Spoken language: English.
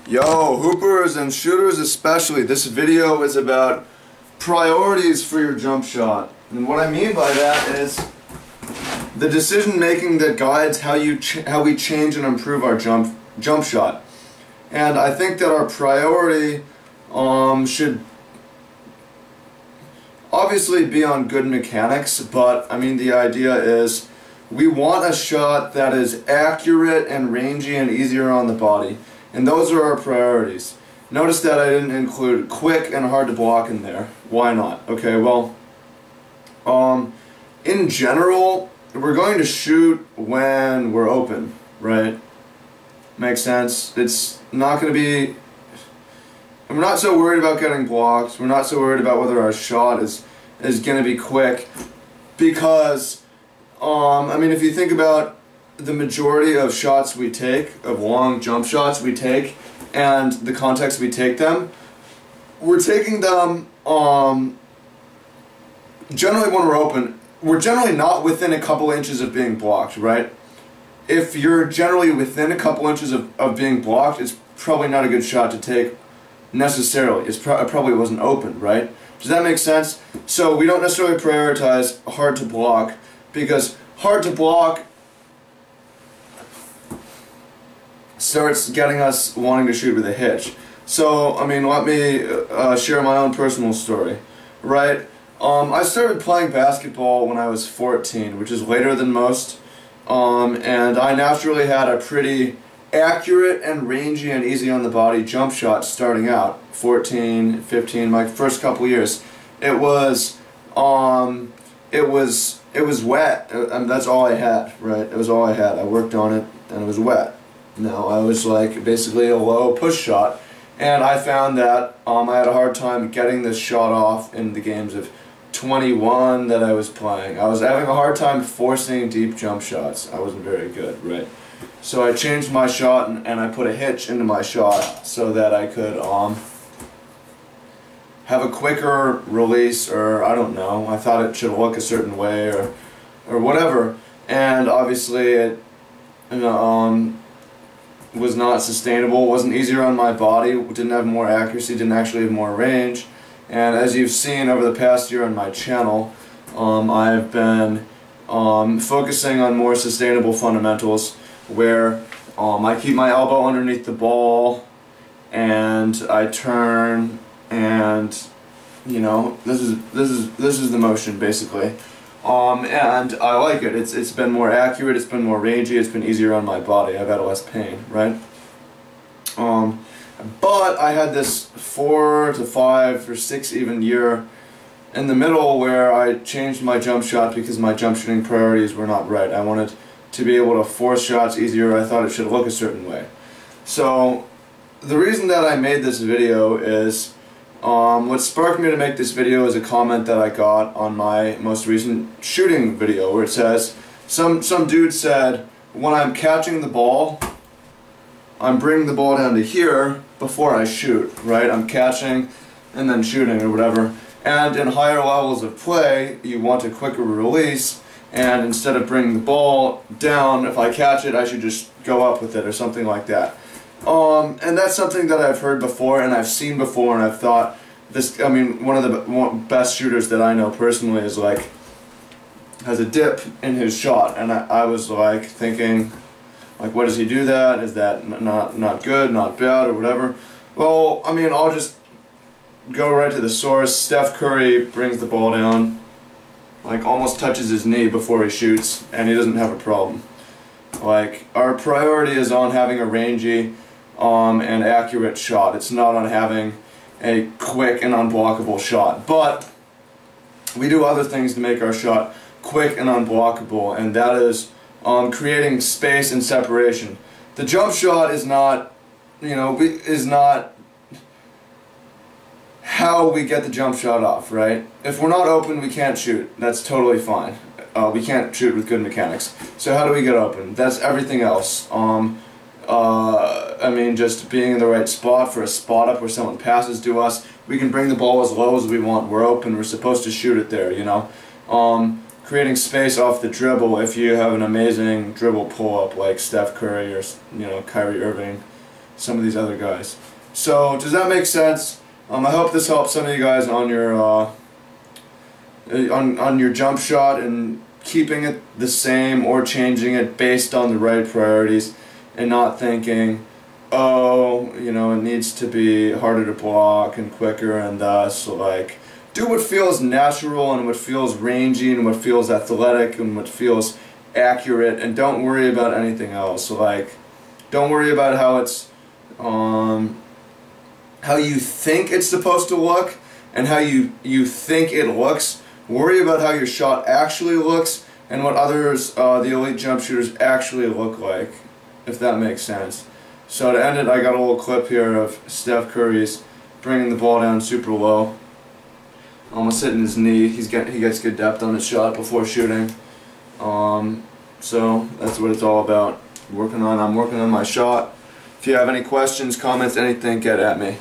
Yo, hoopers and shooters especially, this video is about priorities for your jump shot. And what I mean by that is the decision making that guides how we change and improve our jump shot. And I think that our priority should obviously be on good mechanics, but I mean the idea is we want a shot that is accurate and rangy and easier on the body. And those are our priorities. Notice that I didn't include quick and hard to block in there. Why not? Okay, well, in general, we're going to shoot when we're open, right? Makes sense? It's not going to be... We're not so worried about getting blocked. We're not so worried about whether our shot is going to be quick because, I mean, if you think about the majority of shots we take, of long jump shots we take, and the context we take them, we're taking them generally when we're open. We're generally not within a couple inches of being blocked, right? If you're generally within a couple inches of being blocked, it's probably not a good shot to take necessarily. It probably wasn't open, right? Does that make sense? So we don't necessarily prioritize hard to block because hard to block starts getting us wanting to shoot with a hitch. So, I mean, let me share my own personal story, right? I started playing basketball when I was 14, which is later than most, and I naturally had a pretty accurate and rangy and easy on the body jump shot starting out. 14, 15, my first couple years. It was wet. That's all I had, right? It was all I had. I worked on it, and it was wet. No, I was like basically a low push shot, and I found that I had a hard time getting this shot off in the games of 21 that I was playing. I was having a hard time forcing deep jump shots. I wasn't very good, right? So I changed my shot and I put a hitch into my shot so that I could have a quicker release, or I don't know. I thought it should look a certain way or whatever, and obviously it was not sustainable, wasn't easier on my body, didn't have more accuracy, didn't actually have more range. And as you've seen over the past year on my channel, I've been focusing on more sustainable fundamentals where I keep my elbow underneath the ball and I turn, and you know, this is the motion basically. And I like it. It's been more accurate, it's been more rangy, it's been easier on my body. I've had less pain, right? But I had this 4 to 5 or 6 even year in the middle where I changed my jump shot because my jump shooting priorities were not right. I wanted to be able to force shots easier. I thought it should look a certain way. So the reason that I made this video is what sparked me to make this video is a comment that I got on my most recent shooting video where it says, some dude said, when I'm catching the ball, I'm bringing the ball down to here before I shoot, right? I'm catching and then shooting or whatever. And in higher levels of play, you want a quicker release, and instead of bringing the ball down, if I catch it, I should just go up with it or something like that. And that's something that I've heard before and I've seen before, and I've thought this. I mean, one of the best shooters that I know personally is like has a dip in his shot, and I was like thinking, like, what does he do that? Is that not good, not bad, or whatever? Well, I mean, I'll just go right to the source. Steph Curry brings the ball down, like almost touches his knee before he shoots, and he doesn't have a problem. Like, our priority is on having a rangy and accurate shot. It's not on having a quick and unblockable shot. But we do other things to make our shot quick and unblockable, and that is creating space and separation. The jump shot is not, you know, is not how we get the jump shot off, right? If we're not open, we can't shoot. That's totally fine. We can't shoot with good mechanics. So how do we get open? That's everything else. I mean, just being in the right spot for a spot up where someone passes to us. We can bring the ball as low as we want. We're open. We're supposed to shoot it there, you know. Creating space off the dribble. If you have an amazing dribble pull-up like Steph Curry or, you know, Kyrie Irving, some of these other guys. So does that make sense? I hope this helps some of you guys on your jump shot and keeping it the same or changing it based on the right priorities, and not thinking, oh, you know, it needs to be harder to block and quicker and thus, like, do what feels natural and what feels rangy and what feels athletic and what feels accurate, and don't worry about anything else. Like, don't worry about how it's how you think it's supposed to look and how you think it looks. Worry about how your shot actually looks and what others, the elite jump shooters, actually look like, if that makes sense. So to end it, I got a little clip here of Steph Curry's bringing the ball down super low, almost hitting his knee. He gets good depth on his shot before shooting. So that's what it's all about. I'm working on my shot. If you have any questions, comments, anything, get at me.